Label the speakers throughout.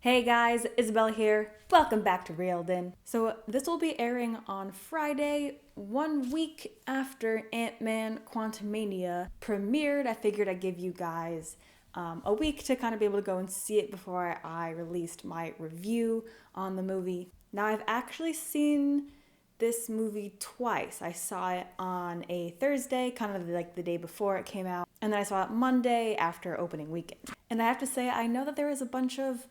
Speaker 1: Hey guys, Isabella here. Welcome back to Reeled In. So this will be airing on Friday, 1 week after Ant-Man Quantumania premiered. I figured I'd give you guys a week to kind of be able to go and see it before I released my review on the movie. Now I've actually seen this movie twice. I saw it on a Thursday, kind of like the day before it came out, and then I saw it Monday after opening weekend. And I have to say, I know that there is a bunch of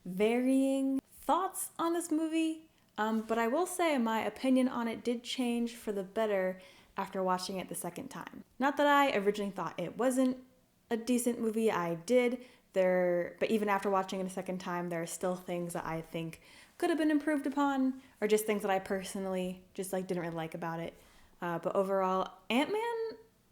Speaker 1: varying thoughts on this movie, but I will say my opinion on it did change for the better after watching it the second time. Not that I originally thought it wasn't a decent movie, I did, but even after watching it a second time, there are still things that I think could have been improved upon, or just things that I personally just didn't really like about it. But overall, Ant-Man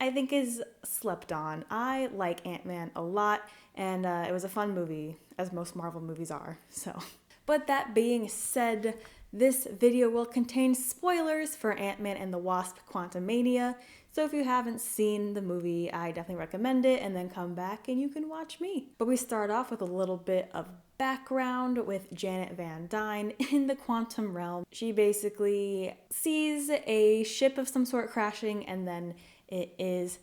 Speaker 1: I think is slept on. I like Ant-Man a lot, and it was a fun movie, as most Marvel movies are, so. But that being said, this video will contain spoilers for Ant-Man and the Wasp QUANTUMANIA, so if you haven't seen the movie, I definitely recommend it, and then come back and you can watch me. But we start off with a little bit of background with Janet Van Dyne in the quantum realm. She basically sees a ship of some sort crashing, and then it is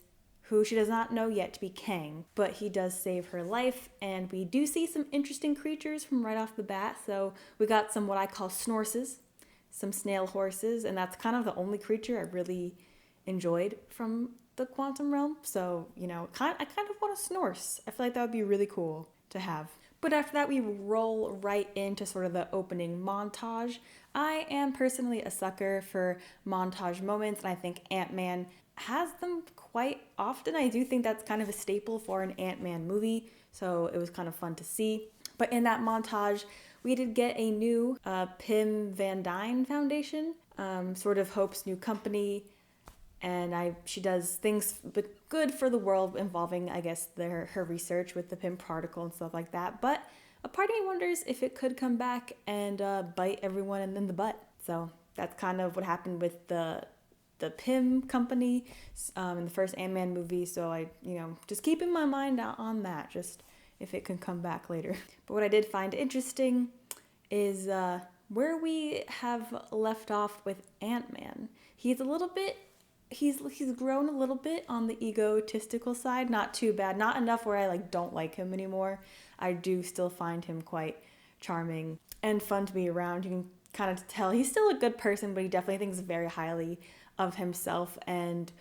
Speaker 1: who she does not know yet to be Kang, but he does save her life, and we do see some interesting creatures from right off the bat. So we got some what I call snorses, some snail horses, and that's kind of the only creature I really enjoyed from the quantum realm. So, I kind of want a snorse. I feel like that would be really cool to have. But after that, we roll right into sort of the opening montage. I am personally a sucker for montage moments, and I think Ant-Man has them quite often. I do think that's kind of a staple for an Ant-Man movie, so it was kind of fun to see. But in that montage, we did get a new Pim Van Dyne Foundation, sort of Hope's new company, and she does things but good for the world involving, I guess, her research with the Pim particle and stuff like that. But a part of me wonders if it could come back and bite everyone in the butt. So that's kind of what happened with the Pim company in the first Ant-Man movie. So I, just keeping my mind out on that, just if it can come back later. But what I did find interesting is where we have left off with Ant-Man. He's grown a little bit on the egotistical side, not too bad, not enough where I don't like him anymore. I do still find him quite charming and fun to be around. You can kind of tell he's still a good person, but he definitely thinks very highly of himself and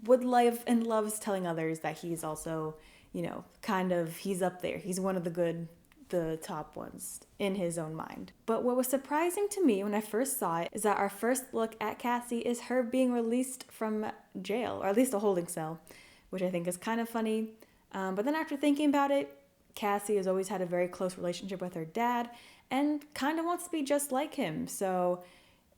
Speaker 1: loves telling others that he's also, he's up there. He's one of the top ones in his own mind. But what was surprising to me when I first saw it is that our first look at Cassie is her being released from jail, or at least a holding cell, which I think is kind of funny. But then after thinking about it, Cassie has always had a very close relationship with her dad and kind of wants to be just like him. So,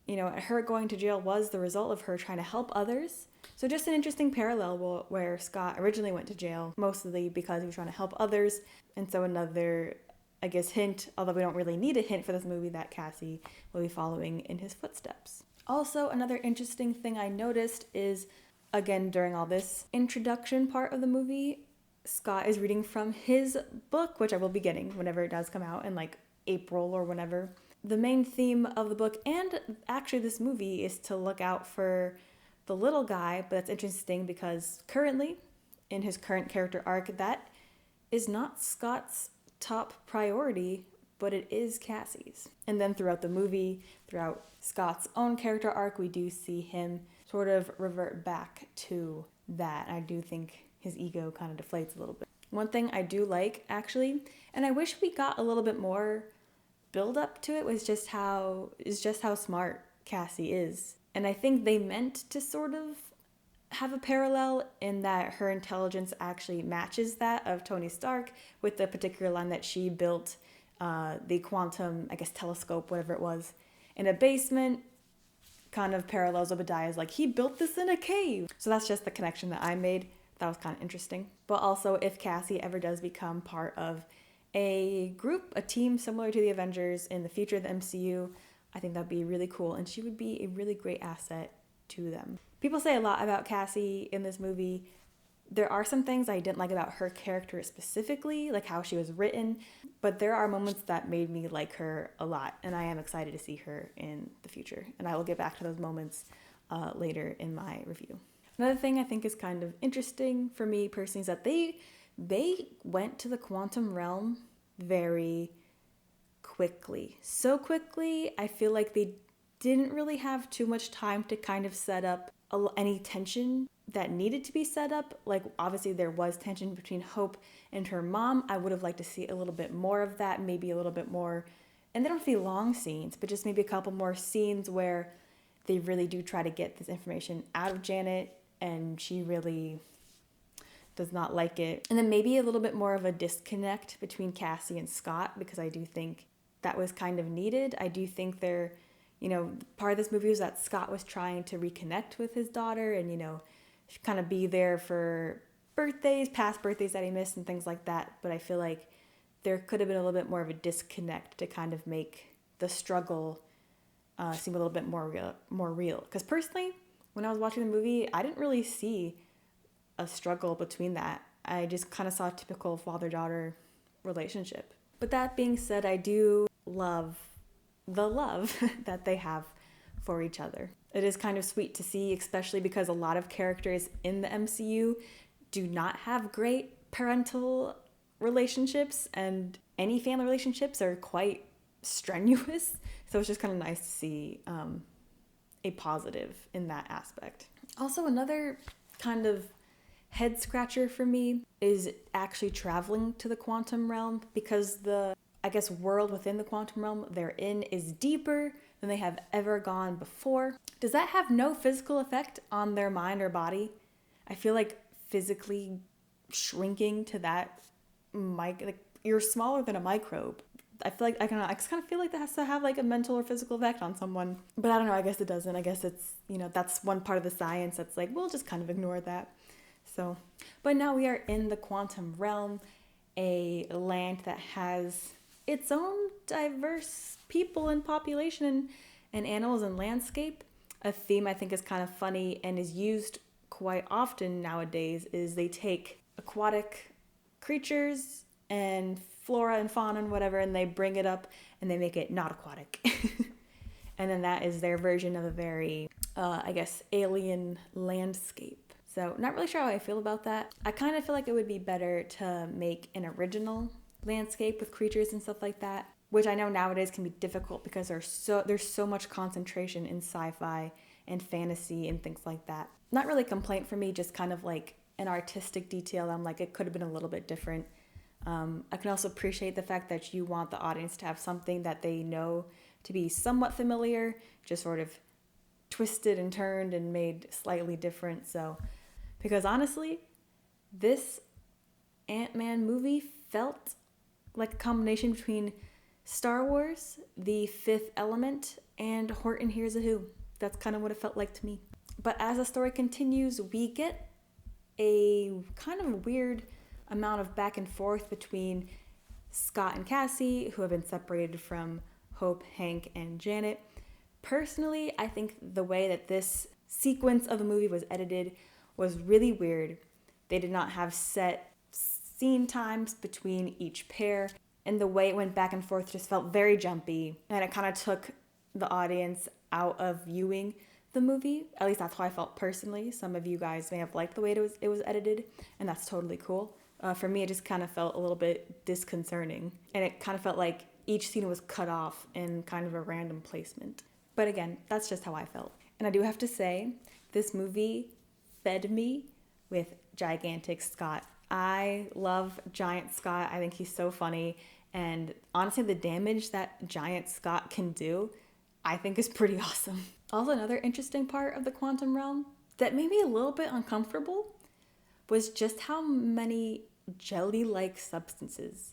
Speaker 1: her going to jail was the result of her trying to help others. So just an interesting parallel where Scott originally went to jail, mostly because he was trying to help others. And so another, I guess, hint, although we don't really need a hint for this movie, that Cassie will be following in his footsteps. Also, another interesting thing I noticed is, again, during all this introduction part of the movie, Scott is reading from his book, which I will be getting whenever it does come out in April or whenever. The main theme of the book, and actually this movie, is to look out for the little guy, but that's interesting because currently, in his current character arc, that is not Scott's top priority, but it is Cassie's. And then throughout the movie, throughout Scott's own character arc, we do see him sort of revert back to that. I do think his ego kind of deflates a little bit. One thing I do like, actually, and I wish we got a little bit more build up to it, was just how smart Cassie is. And I think they meant to sort of have a parallel in that her intelligence actually matches that of Tony Stark, with the particular line that she built the quantum, I guess, telescope, whatever it was, in a basement, kind of parallels Obadiah's he built this in a cave. So that's just the connection that I made. That was kind of interesting. But also, if Cassie ever does become part of a group, a team similar to the Avengers in the future of the MCU, I think that'd be really cool, and she would be a really great asset to them. People say a lot about Cassie in this movie, There are some things I didn't like about her character specifically, like how she was written, but there are moments that made me like her a lot, and I am excited to see her in the future. And I will get back to those moments later in my review. Another thing I think is kind of interesting for me personally is that they went to the quantum realm very quickly. So quickly, I feel like they didn't really have too much time to kind of set up any tension that needed to be set up. Like, obviously there was tension between Hope and her mom. I would have liked to see a little bit more of that, maybe a little bit more, and they don't have to be long scenes, but just maybe a couple more scenes where they really do try to get this information out of Janet and she really does not like it. And then maybe a little bit more of a disconnect between Cassie and Scott, because I do think that was kind of needed. I do think they're, part of this movie was that Scott was trying to reconnect with his daughter and, kind of be there for birthdays, past birthdays that he missed and things like that. But I feel like there could have been a little bit more of a disconnect to kind of make the struggle seem a little bit more real. Because personally, when I was watching the movie, I didn't really see a struggle between that. I just kind of saw a typical father-daughter relationship. But that being said, I do love the love that they have for each other. It is kind of sweet to see, especially because a lot of characters in the MCU do not have great parental relationships, and any family relationships are quite strenuous. So it's just kind of nice to see a positive in that aspect. Also, another kind of head scratcher for me is actually traveling to the quantum realm, because the, world within the quantum realm they're in is deeper than they have ever gone before. Does that have no physical effect on their mind or body? I feel like physically shrinking to that you're smaller than a microbe. I feel like I kind of feel like that has to have like a mental or physical effect on someone. But I don't know, I guess it doesn't. I guess it's, that's one part of the science that's like, we'll just kind of ignore that. So, but now we are in the quantum realm, a land that has its own diverse people and population and animals and landscape. A theme I think is kind of funny and is used quite often nowadays is they take aquatic creatures and flora and fauna and whatever, and they bring it up and they make it not aquatic. And then that is their version of a very, alien landscape. So not really sure how I feel about that. I kind of feel like it would be better to make an original landscape with creatures and stuff like that, which I know nowadays can be difficult because there's so much concentration in sci-fi and fantasy and things like that. Not really a complaint for me, just kind of like an artistic detail. I'm like, it could have been a little bit different. I can also appreciate the fact that you want the audience to have something that they know to be somewhat familiar, just sort of twisted and turned and made slightly different. So, because honestly, this Ant-Man movie felt like a combination between Star Wars, The Fifth Element, and Horton Hears a Who. That's kind of what it felt like to me. But as the story continues, we get a kind of weird amount of back and forth between Scott and Cassie, who have been separated from Hope, Hank, and Janet. Personally, I think the way that this sequence of the movie was edited was really weird. They did not have set scene times between each pair, and the way it went back and forth just felt very jumpy, and it kind of took the audience out of viewing the movie. At least that's how I felt personally. Some of you guys may have liked the way it was edited, and that's totally cool. For me, it just kind of felt a little bit disconcerting, and it kind of felt like each scene was cut off in kind of a random placement. But again, that's just how I felt. And I do have to say, this movie fed me with gigantic Scott. I love Giant Scott. I think he's so funny. And honestly, the damage that Giant Scott can do, I think is pretty awesome. Also, another interesting part of the quantum realm that made me a little bit uncomfortable was just how many jelly-like substances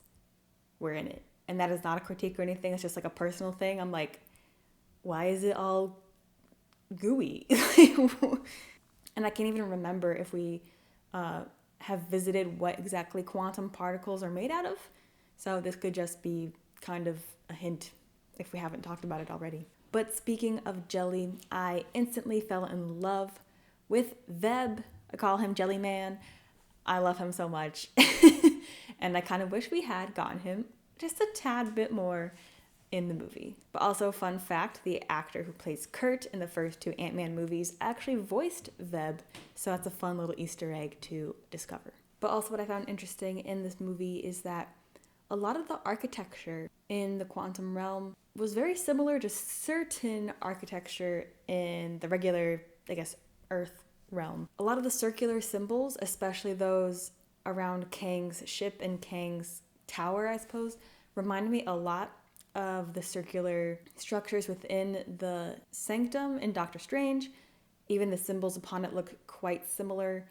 Speaker 1: were in it. And that is not a critique or anything. It's just like a personal thing. I'm like, why is it all gooey? And I can't even remember if we have visited what exactly quantum particles are made out of. So this could just be kind of a hint if we haven't talked about it already. But speaking of jelly, I instantly fell in love with Veb. I call him Jelly Man. I love him so much. And I kind of wish we had gotten him just a tad bit more in the movie. But also, fun fact, the actor who plays Kurt in the first 2 Ant-Man movies actually voiced Veb, so that's a fun little Easter egg to discover. But also what I found interesting in this movie is that a lot of the architecture in the quantum realm was very similar to certain architecture in the regular, I guess, Earth realm. A lot of the circular symbols, especially those around Kang's ship and Kang's tower, I suppose, reminded me a lot of the circular structures within the Sanctum in Doctor Strange. Even the symbols upon it look quite similar.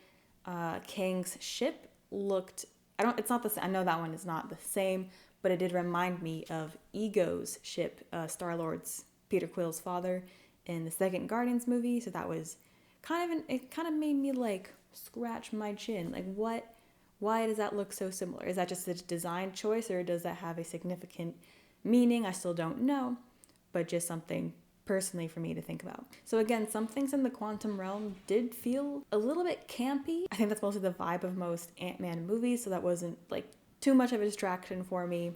Speaker 1: Kang's ship looked, it's not the same, I know that one is not the same, but it did remind me of Ego's ship, Star-Lord's, Peter Quill's father, in the second Guardians movie. So that was it kind of made me like scratch my chin. Like, why does that look so similar? Is that just a design choice, or does that have a significant meaning? I still don't know, but just something personally for me to think about. So again, some things in the quantum realm did feel a little bit campy. I think that's mostly the vibe of most Ant-Man movies, so that wasn't like too much of a distraction for me.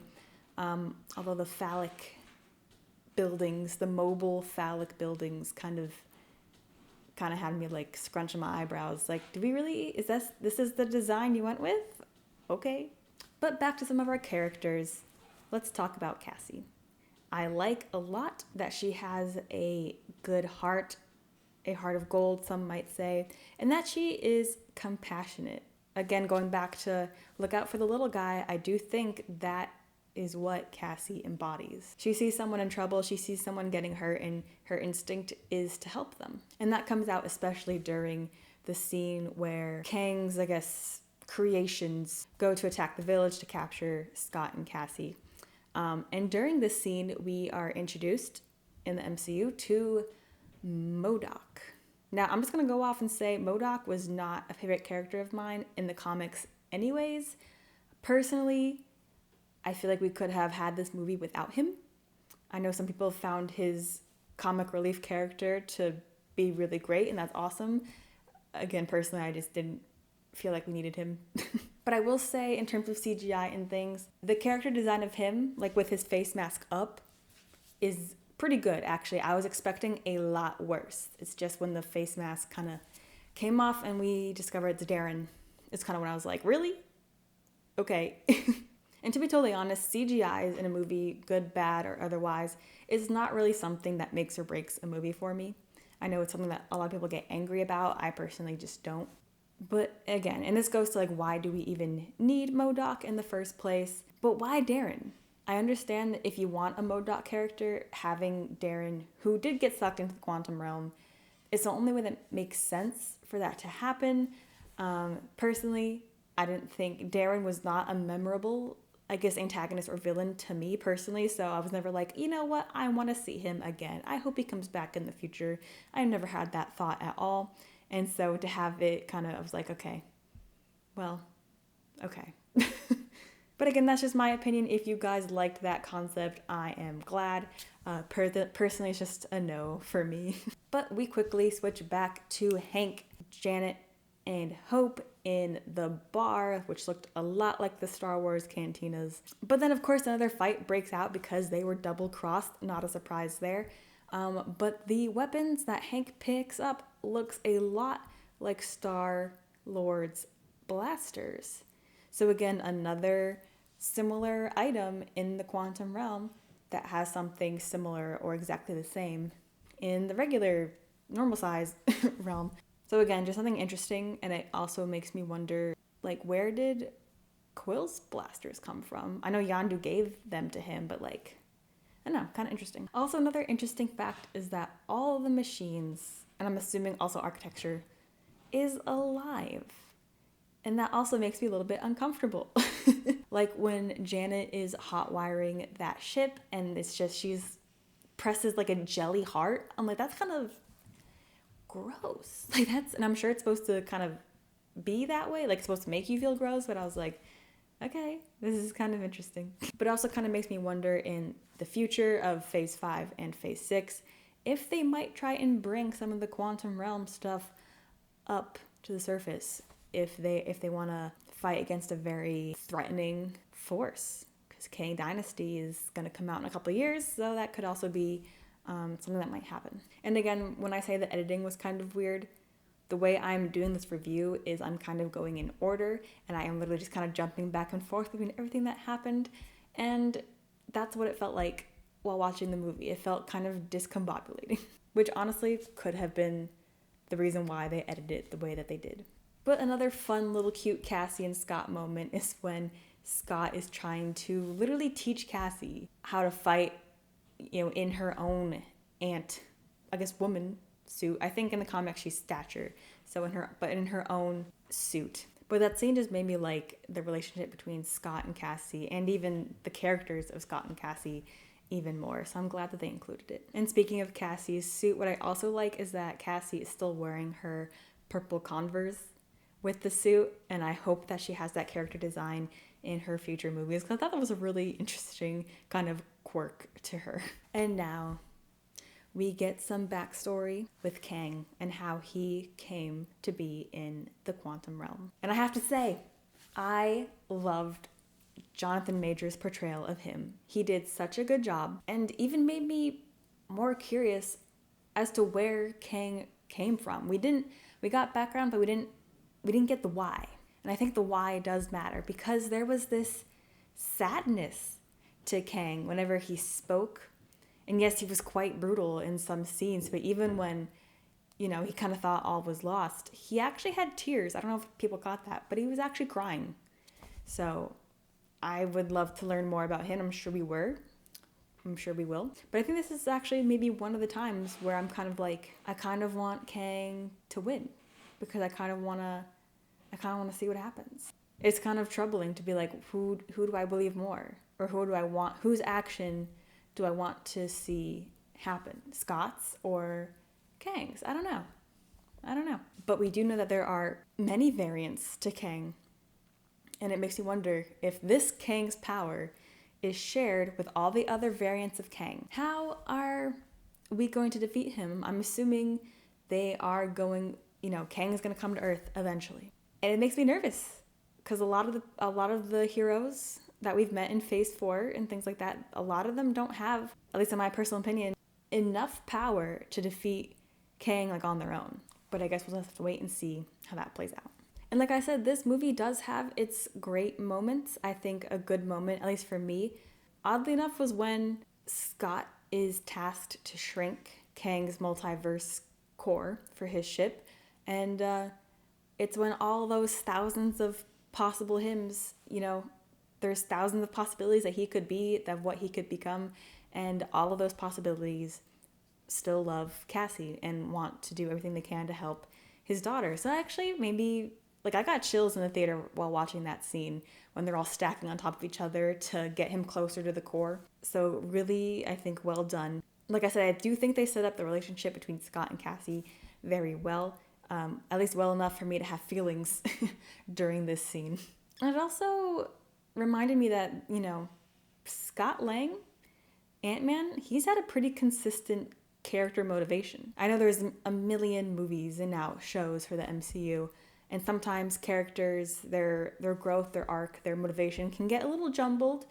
Speaker 1: Although the phallic buildings, the mobile phallic buildings kind of had me like scrunching my eyebrows. Like, do we really, this is the design you went with? Okay. But back to some of our characters. Let's talk about Cassie. I like a lot that she has a good heart, a heart of gold, some might say, and that she is compassionate. Again, going back to look out for the little guy, I do think that is what Cassie embodies. She sees someone in trouble, she sees someone getting hurt, and her instinct is to help them. And that comes out especially during the scene where Kang's, I guess, creations go to attack the village to capture Scott and Cassie. And during this scene, we are introduced in the MCU to MODOK. Now, I'm just going to go off and say MODOK was not a favorite character of mine in the comics anyways. Personally, I feel like we could have had this movie without him. I know some people found his comic relief character to be really great, and that's awesome. Again, personally, I just didn't feel like we needed him. But I will say, in terms of CGI and things, the character design of him, like with his face mask up, is pretty good, actually. I was expecting a lot worse. It's just when the face mask kind of came off and we discovered it's Darren, it's kind of when I was like, really? Okay. And to be totally honest, CGI in a movie, good, bad, or otherwise, is not really something that makes or breaks a movie for me. I know it's something that a lot of people get angry about. I personally just don't. But again, and this goes to like, why do we even need MODOK in the first place? But why Darren? I understand that if you want a MODOK character, having Darren, who did get sucked into the quantum realm, is the only way that makes sense for that to happen. Personally, I didn't think Darren was not a memorable, I guess, antagonist or villain to me personally. So I was never like, you know what? I want to see him again. I hope he comes back in the future. I never had that thought at all. And so to have it kind of, I was like, okay, well, okay. But again, that's just my opinion. If you guys liked that concept, I am glad. Personally, it's just a no for me. But we quickly switch back to Hank, Janet, and Hope in the bar, which looked a lot like the Star Wars cantinas. But then, of course, another fight breaks out because they were double-crossed. Not a surprise there. But the weapons that Hank picks up looks a lot like Star-Lord's blasters. So again, another similar item in the quantum realm that has something similar or exactly the same in the regular, normal size realm. So again, just something interesting, and it also makes me wonder, like, where did Quill's blasters come from? I know Yondu gave them to him, but like, I don't know, kind of interesting. Also, another interesting fact is that all the machines, and I'm assuming also architecture, is alive. And that also makes me a little bit uncomfortable. Like when Janet is hot wiring that ship and it's just, she's presses like a jelly heart. I'm like, that's kind of gross. Like that's, and I'm sure it's supposed to kind of be that way. Like it's supposed to make you feel gross, but I was like, okay, this is kind of interesting. But it also kind of makes me wonder in the future of Phase 5 and Phase 6, if they might try and bring some of the quantum realm stuff up to the surface. if they want to fight against a very threatening force, because Kang Dynasty is going to come out in a couple of years, so that could also be something that might happen. And again, when I say the editing was kind of weird, the way I'm doing this review is I'm kind of going in order, and I am literally just kind of jumping back and forth between everything that happened, and that's what it felt like while watching the movie. It felt kind of discombobulating, which honestly could have been the reason why they edited it the way that they did. But another fun little cute Cassie and Scott moment is when Scott is trying to literally teach Cassie how to fight, in her own woman suit. I think in the comics she's stature, so in her own suit. But that scene just made me like the relationship between Scott and Cassie, and even the characters of Scott and Cassie even more. So I'm glad that they included it. And speaking of Cassie's suit, what I also like is that Cassie is still wearing her purple Converse with the suit, and I hope that she has that character design in her future movies, because I thought that was a really interesting kind of quirk to her. And now we get some backstory with Kang and how he came to be in the quantum realm. And I have to say, I loved Jonathan Majors' portrayal of him. He did such a good job, and even made me more curious as to where Kang came from. We got background, but we didn't get the why. And I think the why does matter, because there was this sadness to Kang whenever he spoke. And yes, he was quite brutal in some scenes, but even when, he kind of thought all was lost, he actually had tears. I don't know if people caught that, but he was actually crying. So I would love to learn more about him. I'm sure we will. But I think this is actually maybe one of the times where I'm kind of like, I kind of want Kang to win, because I kind of want to see what happens. It's kind of troubling to be like, who do I believe more? Or whose action do I want to see happen? Scott's or Kang's? I don't know. But we do know that there are many variants to Kang, and it makes me wonder if this Kang's power is shared with all the other variants of Kang. How are we going to defeat him? I'm assuming they are going, Kang is going to come to Earth eventually. And it makes me nervous, because a lot of the heroes that we've met in Phase 4 and things like that, a lot of them don't have, at least in my personal opinion, enough power to defeat Kang on their own. But I guess we'll have to wait and see how that plays out. And like I said, this movie does have its great moments. I think a good moment, at least for me, oddly enough, was when Scott is tasked to shrink Kang's multiverse core for his ship. And it's when all those thousands of possible hymns, there's thousands of possibilities that he could be, that what he could become, and all of those possibilities still love Cassie and want to do everything they can to help his daughter. So actually, maybe, I got chills in the theater while watching that scene when they're all stacking on top of each other to get him closer to the core. So really, I think well done. Like I said, I do think they set up the relationship between Scott and Cassie very well, at least well enough for me to have feelings during this scene. And it also reminded me that, Scott Lang, Ant-Man, he's had a pretty consistent character motivation. I know there's a million movies and now shows for the MCU, and sometimes characters, their growth, their arc, their motivation can get a little jumbled,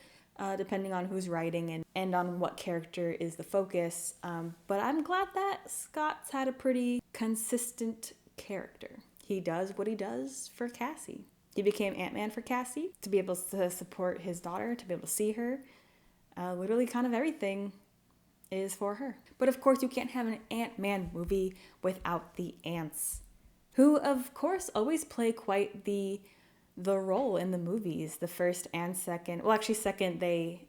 Speaker 1: depending on who's writing and on what character is the focus. But I'm glad that Scott's had a pretty consistent character. He does what he does for Cassie. He became Ant-Man for Cassie, to be able to support his daughter, to be able to see her. Literally kind of everything is for her. But of course, you can't have an Ant-Man movie without the ants, who of course always play quite the role in the movies. The first and second, second, they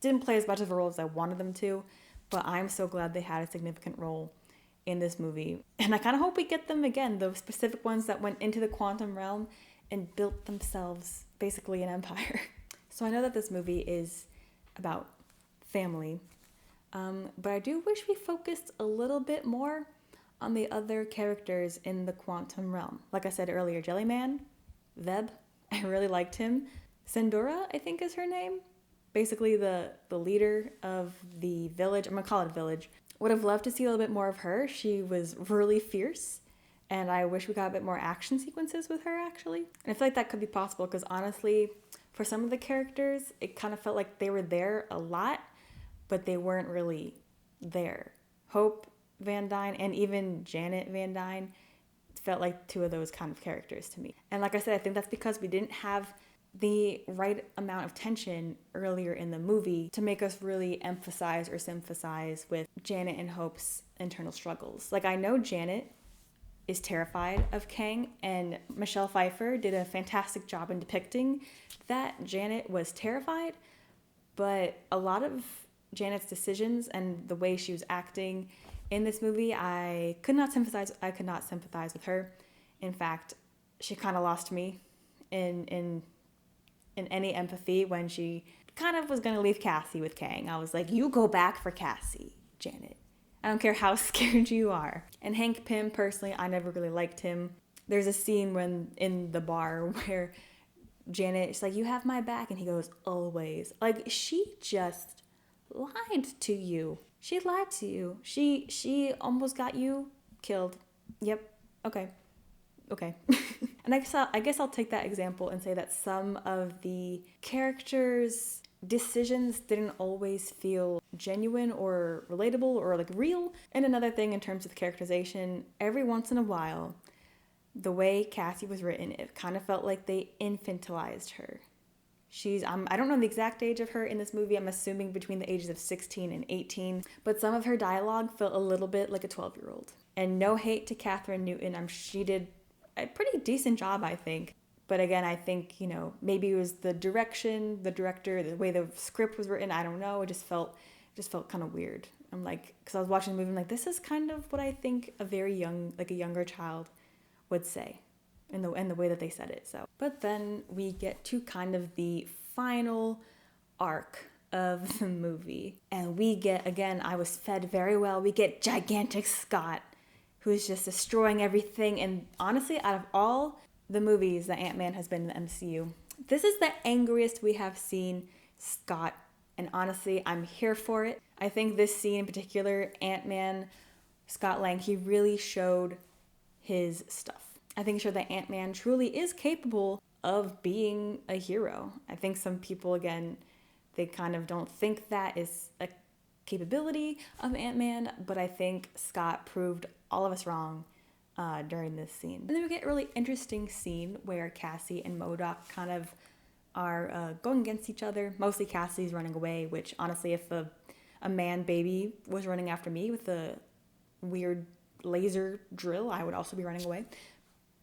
Speaker 1: didn't play as much of a role as I wanted them to, but I'm so glad they had a significant role in this movie. And I kind of hope we get them again, the specific ones that went into the quantum realm and built themselves basically an empire. So I know that this movie is about family, but I do wish we focused a little bit more on the other characters in the quantum realm. Like I said earlier, Jellyman, Veb, I really liked him. Sendora, I think is her name. Basically the leader of the village. I'm gonna call it a village. Would have loved to see a little bit more of her. She was really fierce And I wish we got a bit more action sequences with her, actually. And I feel like that could be possible because honestly, for some of the characters, it kind of felt like they were there a lot, but they weren't really there. Hope Van Dyne and even Janet Van Dyne felt like two of those kind of characters to me. And like I said, I think that's because we didn't have the right amount of tension earlier in the movie to make us really emphasize or sympathize with Janet and Hope's internal struggles. Like, I know Janet is terrified of Kang, and Michelle Pfeiffer did a fantastic job in depicting that Janet was terrified, but a lot of Janet's decisions and the way she was acting in this movie, I could not sympathize with her. In fact, she kind of lost me in any empathy when she kind of was going to leave Cassie with Kang. I was like, you go back for Cassie, Janet. I don't care how scared you are. And Hank Pym, personally, I never really liked him. There's a scene when in the bar where Janet is like, you have my back, and he goes, always. Like, she just lied to you. She lied to you. She almost got you killed. Yep. Okay. And I guess I'll take that example and say that some of the characters' decisions didn't always feel genuine or relatable or like real. And another thing in terms of characterization, every once in a while, the way Cassie was written, it kind of felt like they infantilized her. I don't know the exact age of her in this movie. I'm assuming between the ages of 16 and 18. But some of her dialogue felt a little bit like a 12-year-old. And no hate to Catherine Newton. She did a pretty decent job, I think. But again, I think, maybe it was the direction, the director, the way the script was written. I don't know. It just felt kind of weird. I'm like, because I was watching the movie, I'm like, this is kind of what I think a younger child would say. And the way that they said it. So, but then we get to kind of the final arc of the movie, and we get, again, I was fed very well. We get gigantic Scott, who's just destroying everything. And honestly, out of all the movies that Ant-Man has been in the MCU, this is the angriest we have seen Scott. And honestly, I'm here for it. I think this scene in particular, Ant-Man, Scott Lang, he really showed his stuff. I think it showed that Ant-Man truly is capable of being a hero. I think some people, again, they kind of don't think that is a capability of Ant-Man, but I think Scott proved all of us wrong during this scene. And then we get a really interesting scene where Cassie and MODOK kind of are going against each other. Mostly Cassie's running away, which honestly, if a man baby was running after me with a weird laser drill, I would also be running away.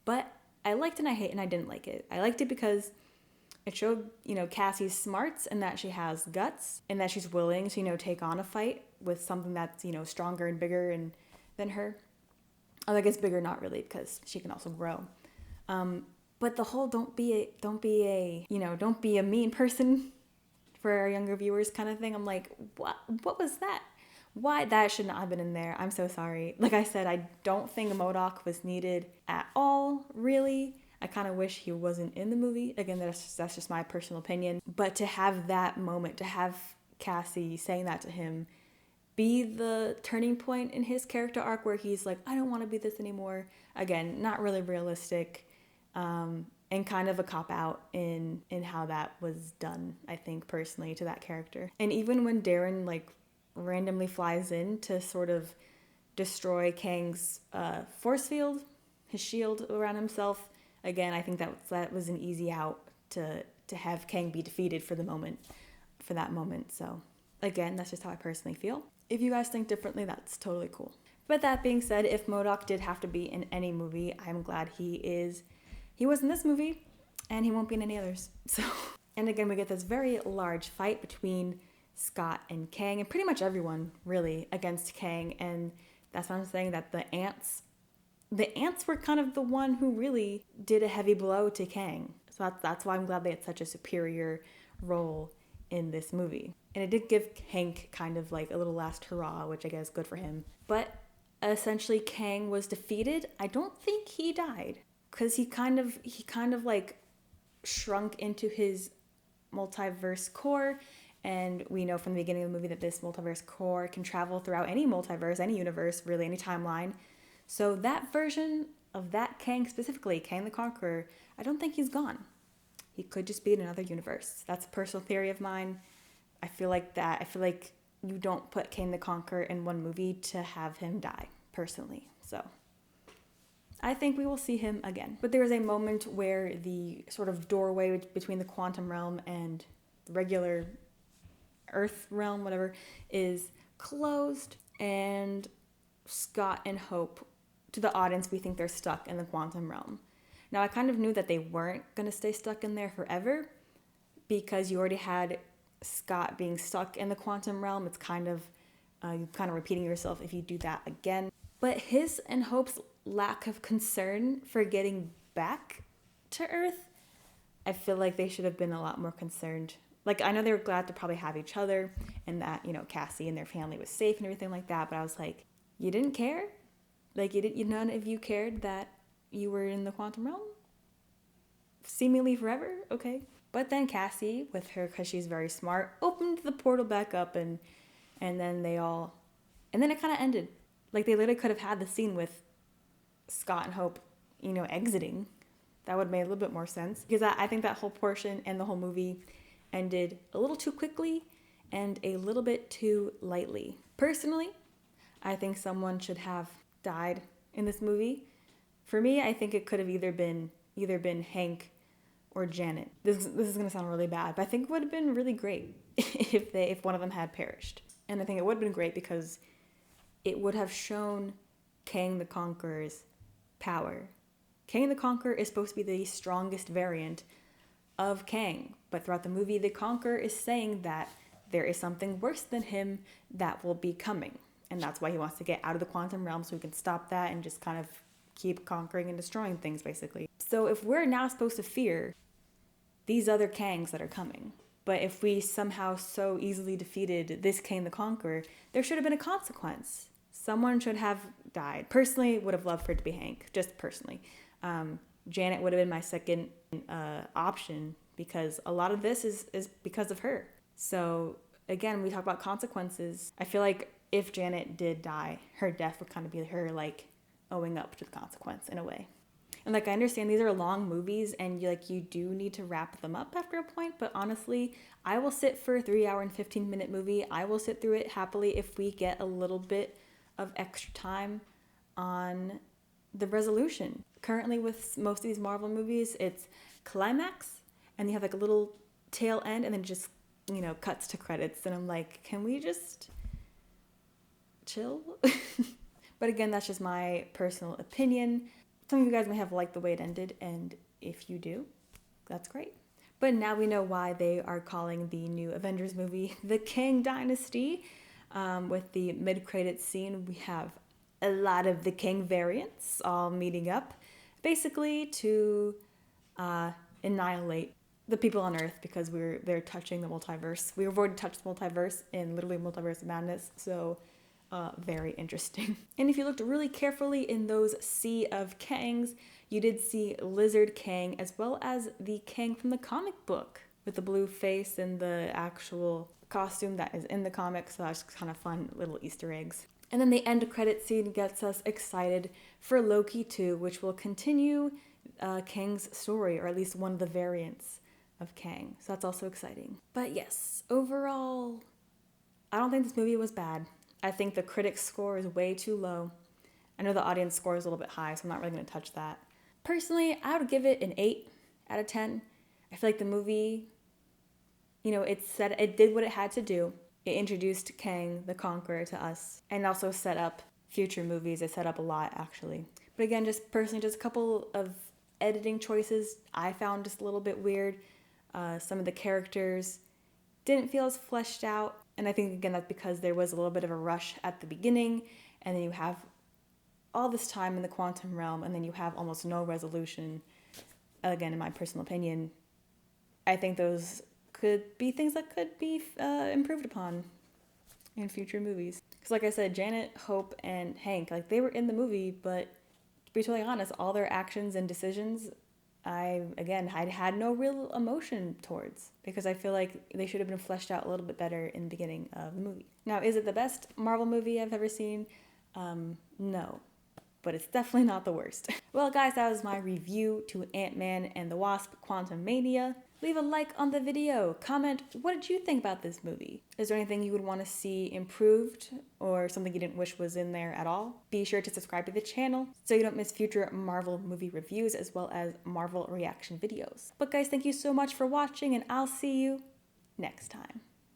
Speaker 1: But I liked and I didn't like it. I liked it because it showed, Cassie's smarts and that she has guts and that she's willing to, take on a fight with something that's, stronger and bigger than her. I guess bigger, not really, because she can also grow. But the whole don't be a mean person for our younger viewers kind of thing. I'm like, what was that? Why? That should not have been in there. I'm so sorry. Like I said, I don't think MODOK was needed at all, really. I kind of wish he wasn't in the movie. Again, that's just my personal opinion. But to have that moment, to have Cassie saying that to him, be the turning point in his character arc where he's like, I don't want to be this anymore. Again, not really realistic, and kind of a cop-out in how that was done, I think, personally, to that character. And even when Darren, randomly flies in to sort of destroy Kang's force field, his shield around himself. Again, I think that was an easy out to have Kang be defeated for that moment. So again, that's just how I personally feel. If you guys think differently, that's totally cool. But that being said, if MODOK did have to be in any movie, I'm glad he was in this movie, and he won't be in any others. So, and again, we get this very large fight between Scott and Kang, and pretty much everyone, really, against Kang. And that's why I'm saying that the ants were kind of the one who really did a heavy blow to Kang. So that's why I'm glad they had such a superior role in this movie. And it did give Hank kind of like a little last hurrah, which I guess is good for him. But essentially Kang was defeated. I don't think he died, because he kind of shrunk into his multiverse core. And we know from the beginning of the movie that this multiverse core can travel throughout any multiverse, any universe, really, any timeline. So that version of that Kang specifically, Kang the Conqueror, I don't think he's gone. He could just be in another universe. That's a personal theory of mine. I feel like you don't put Kang the Conqueror in one movie to have him die, personally. So I think we will see him again. But there is a moment where the sort of doorway between the quantum realm and the regular Earth realm, whatever, is closed, and Scott and Hope, to the audience, we think they're stuck in the quantum realm. Now, I kind of knew that they weren't going to stay stuck in there forever, because you already had Scott being stuck in the quantum realm. It's kind of repeating yourself if you do that again. But his and Hope's lack of concern for getting back to Earth, I feel like they should have been a lot more concerned. Like, I know they were glad to probably have each other and that, Cassie and their family was safe and everything like that, but I was like, you didn't care? Like, none of you cared that you were in the quantum realm? Seemingly forever? Okay. But then Cassie, with her, because she's very smart, opened the portal back up, and then and then it kind of ended. Like, they literally could have had the scene with Scott and Hope, exiting. That would have made a little bit more sense, because I think that whole portion and the whole movie ended a little too quickly and a little bit too lightly. Personally, I think someone should have died in this movie. For me, I think it could have either been Hank or Janet. This is going to sound really bad, but I think it would have been really great if one of them had perished. And I think it would have been great because it would have shown Kang the Conqueror's power. Kang the Conqueror is supposed to be the strongest variant of Kang, but throughout the movie, the Conqueror is saying that there is something worse than him that will be coming. And that's why he wants to get out of the quantum realm, so he can stop that and just kind of keep conquering and destroying things, basically. So if we're now supposed to fear these other Kangs that are coming, but if we somehow so easily defeated this Kang the Conqueror, there should have been a consequence. Someone should have died. Personally, would have loved for it to be Hank, just personally. Janet would have been my second option, because a lot of this is because of her. So again, we talk about consequences. I feel like if Janet did die, her death would kind of be her like owing up to the consequence in a way. And like, I understand these are long movies and you do need to wrap them up after a point, but honestly, I will sit for a 3-hour and 15-minute movie. I will sit through it happily if we get a little bit of extra time on the resolution. Currently with most of these Marvel movies, it's climax and you have like a little tail end and then just, cuts to credits. And I'm like, can we just chill? But again, that's just my personal opinion. Some of you guys may have liked the way it ended, and if you do, that's great. But now we know why they are calling the new Avengers movie the Kang Dynasty. With the mid-credits scene, we have a lot of the Kang variants all meeting up, basically to annihilate the people on Earth, because they're touching the multiverse. We've already touched the multiverse in literally Multiverse of Madness, so very interesting. And if you looked really carefully in those sea of Kangs, you did see Lizard Kang as well as the Kang from the comic book with the blue face and the actual costume that is in the comic. So that's kind of fun little Easter eggs. And then the end credit scene gets us excited for Loki 2, which will continue Kang's story, or at least one of the variants of Kang. So that's also exciting. But yes, overall, I don't think this movie was bad. I think the critic score is way too low. I know the audience score is a little bit high, so I'm not really going to touch that. Personally, I would give it an 8 out of 10. I feel like the movie, it did what it had to do. It introduced Kang the Conqueror to us and also set up future movies. It set up a lot, actually. But again, just a couple of editing choices I found just a little bit weird. Some of the characters didn't feel as fleshed out. And I think, again, that's because there was a little bit of a rush at the beginning, and then you have all this time in the quantum realm, and then you have almost no resolution. Again, in my personal opinion, I think those could be things that could be improved upon in future movies. Because like I said, Janet, Hope, and Hank, they were in the movie, but to be totally honest, all their actions and decisions, I had no real emotion towards, because I feel like they should have been fleshed out a little bit better in the beginning of the movie. Now, is it the best Marvel movie I've ever seen? No. but it's definitely not the worst. Well guys, that was my review to Ant-Man and the Wasp Quantumania. Leave a like on the video, comment what did you think about this movie? Is there anything you would want to see improved or something you didn't wish was in there at all? Be sure to subscribe to the channel so you don't miss future Marvel movie reviews as well as Marvel reaction videos. But guys, thank you so much for watching and I'll see you next time.